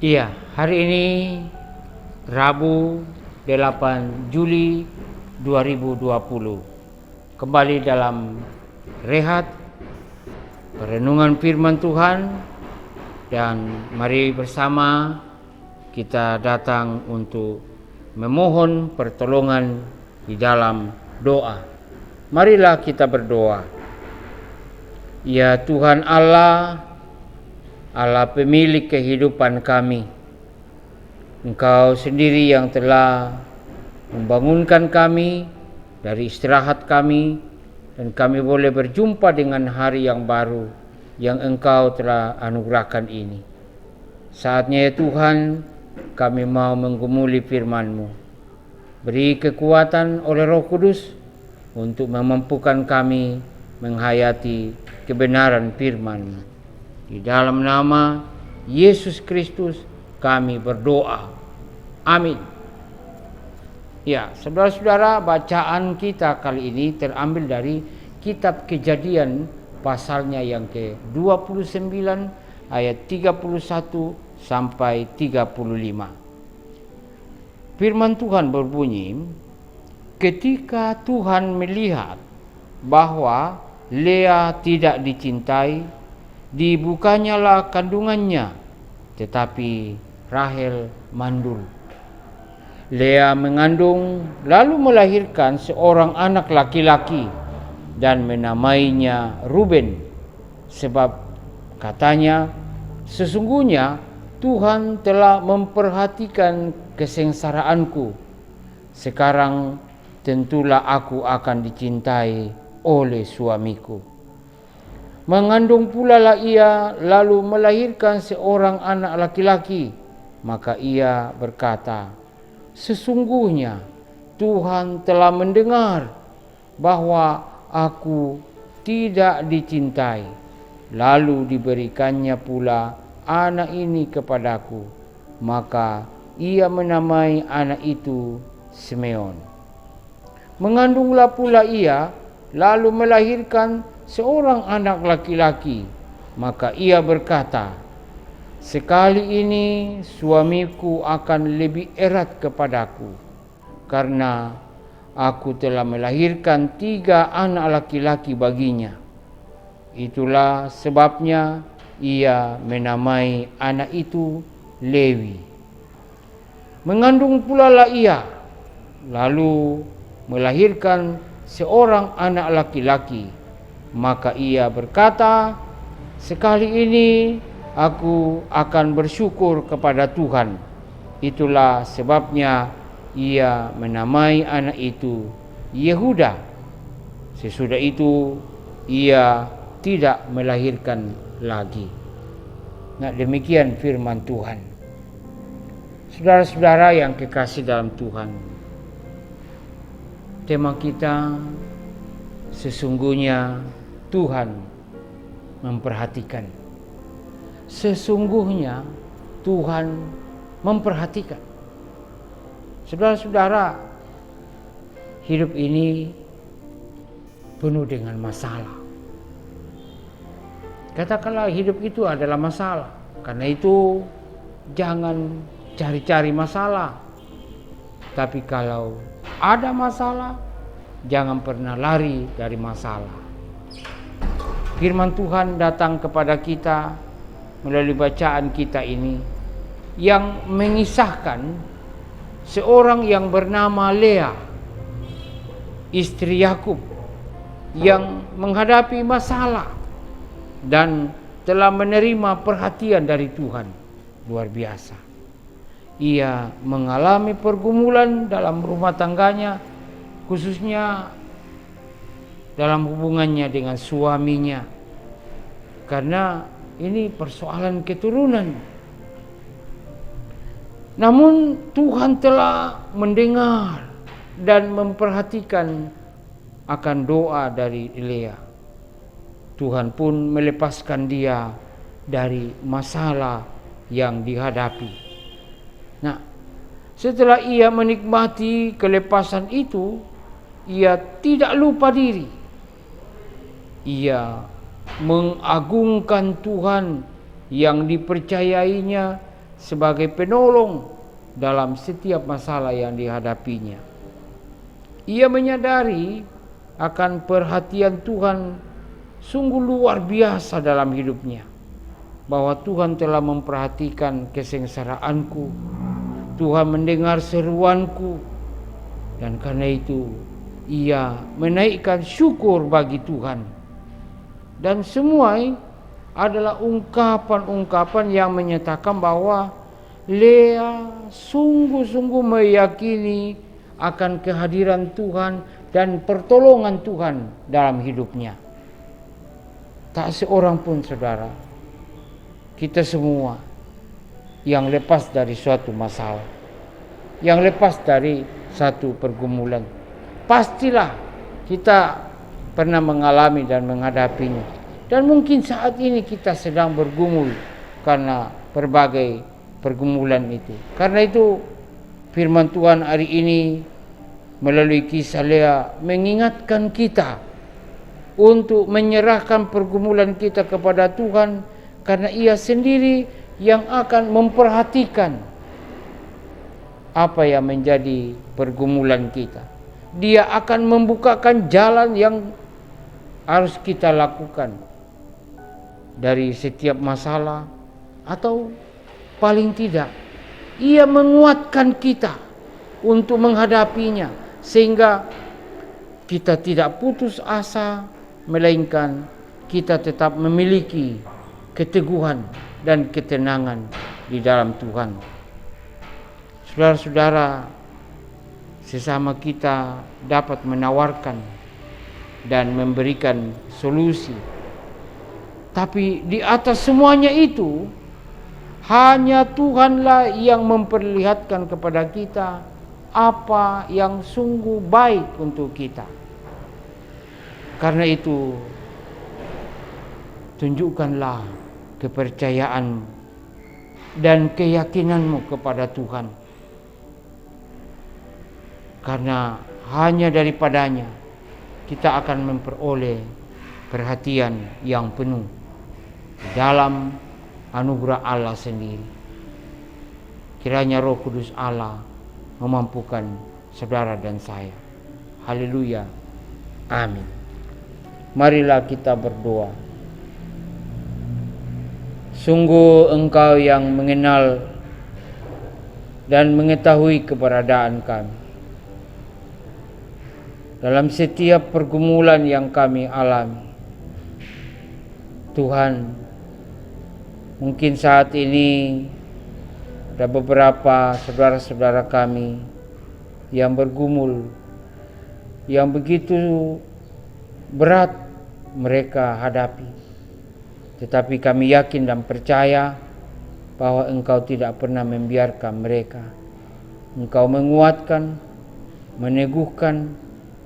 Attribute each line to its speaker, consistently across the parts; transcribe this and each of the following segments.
Speaker 1: Iya, hari ini Rabu 8 Juli 2020. Kembali dalam rehat perenungan firman Tuhan, dan mari bersama kita datang untuk memohon pertolongan di dalam doa. Marilah kita berdoa. Ya Tuhan Allah, Allah pemilik kehidupan kami, Engkau sendiri yang telah membangunkan kami dari istirahat kami, dan kami boleh berjumpa dengan hari yang baru yang Engkau telah anugerahkan ini. Saatnya ya Tuhan, kami mau menggumuli firman-Mu. Beri kekuatan oleh Roh Kudus untuk memampukan kami menghayati kebenaran firman-Mu. Di dalam nama Yesus Kristus kami berdoa. Amin. Ya, saudara-saudara, bacaan kita kali ini terambil dari kitab Kejadian pasalnya yang ke-29 ayat 31 sampai 35. Firman Tuhan berbunyi, ketika Tuhan melihat bahwa Lea tidak dicintai, dibukanyalah kandungannya, tetapi Rahel mandul. Lea mengandung lalu melahirkan seorang anak laki-laki dan menamainya Ruben, sebab katanya, sesungguhnya Tuhan telah memperhatikan kesengsaraanku. Sekarang tentulah aku akan dicintai oleh suamiku. Mengandung pula lah ia lalu melahirkan seorang anak laki-laki. Maka ia berkata, sesungguhnya Tuhan telah mendengar bahwa aku tidak dicintai. Lalu diberikannya pula anak ini kepadaku. Maka ia menamai anak itu Simeon. Mengandunglah pula ia lalu melahirkan seorang anak laki-laki. Maka ia berkata, sekali ini suamiku akan lebih erat kepadaku, karena aku telah melahirkan 3 anak laki-laki baginya. Itulah sebabnya ia menamai anak itu Lewi. Mengandung pula lah ia lalu melahirkan seorang anak laki-laki. Maka ia berkata, sekali ini aku akan bersyukur kepada Tuhan. Itulah sebabnya ia menamai anak itu Yehuda. Sesudah itu ia tidak melahirkan lagi. Nah, demikian firman Tuhan. Saudara-saudara yang kekasih dalam Tuhan, tema kita, sesungguhnya Tuhan memperhatikan. Sesungguhnya Tuhan memperhatikan. Saudara-saudara, hidup ini penuh dengan masalah. Katakanlah hidup itu adalah masalah. Karena itu jangan cari-cari masalah. Tapi kalau ada masalah, jangan pernah lari dari masalah. Firman Tuhan datang kepada kita melalui bacaan kita ini yang mengisahkan seorang yang bernama Lea, istri Yakub, yang menghadapi masalah dan telah menerima perhatian dari Tuhan. Luar biasa. Ia mengalami pergumulan dalam rumah tangganya, khususnya dalam hubungannya dengan suaminya, karena ini persoalan keturunan. Namun Tuhan telah mendengar dan memperhatikan akan doa dari Lea. Tuhan pun melepaskan dia dari masalah yang dihadapi. Nah, setelah ia menikmati kelepasan itu, ia tidak lupa diri. Ia mengagungkan Tuhan yang dipercayainya sebagai penolong dalam setiap masalah yang dihadapinya. Ia menyadari akan perhatian Tuhan sungguh luar biasa dalam hidupnya, bahwa Tuhan telah memperhatikan kesengsaraanku, Tuhan mendengar seruanku, dan karena itu ia menaikkan syukur bagi Tuhan. Dan semua adalah ungkapan-ungkapan yang menyatakan bahwa Lea sungguh-sungguh meyakini akan kehadiran Tuhan dan pertolongan Tuhan dalam hidupnya. Tak seorang pun, saudara, kita semua yang lepas dari suatu masalah, yang lepas dari satu pergumulan, pastilah kita pernah mengalami dan menghadapinya. Dan mungkin saat ini kita sedang bergumul karena berbagai pergumulan itu. Karena itu firman Tuhan hari ini melalui kisah Lea mengingatkan kita untuk menyerahkan pergumulan kita kepada Tuhan, karena Ia sendiri yang akan memperhatikan apa yang menjadi pergumulan kita. Dia akan membukakan jalan yang harus kita lakukan dari setiap masalah, atau paling tidak Ia menguatkan kita untuk menghadapinya, sehingga kita tidak putus asa, melainkan kita tetap memiliki keteguhan dan ketenangan di dalam Tuhan. Saudara-saudara, sesama kita dapat menawarkan dan memberikan solusi. Tapi di atas semuanya itu, hanya Tuhanlah yang memperlihatkan kepada kita apa yang sungguh baik untuk kita. Karena itu, tunjukkanlah kepercayaanmu dan keyakinanmu kepada Tuhan. Karena hanya daripadanya kita akan memperoleh perhatian yang penuh dalam anugerah Allah sendiri. Kiranya Roh Kudus Allah memampukan saudara dan saya. Haleluya. Amin. Marilah kita berdoa. Sungguh Engkau yang mengenal dan mengetahui keberadaan kami. Dalam setiap pergumulan yang kami alami, Tuhan, mungkin saat ini ada beberapa saudara-saudara kami yang bergumul, yang begitu berat mereka hadapi. Tetapi kami yakin dan percaya bahwa Engkau tidak pernah membiarkan mereka. Engkau menguatkan, meneguhkan,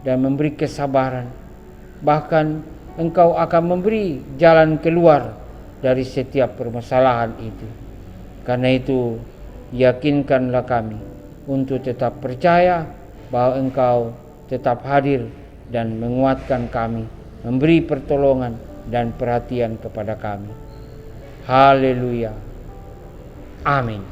Speaker 1: dan memberi kesabaran. Bahkan Engkau akan memberi jalan keluar dari setiap permasalahan itu. Karena itu, yakinkanlah kami untuk tetap percaya bahwa Engkau tetap hadir dan menguatkan kami, memberi pertolongan dan perhatian kepada kami. Haleluya. Amin.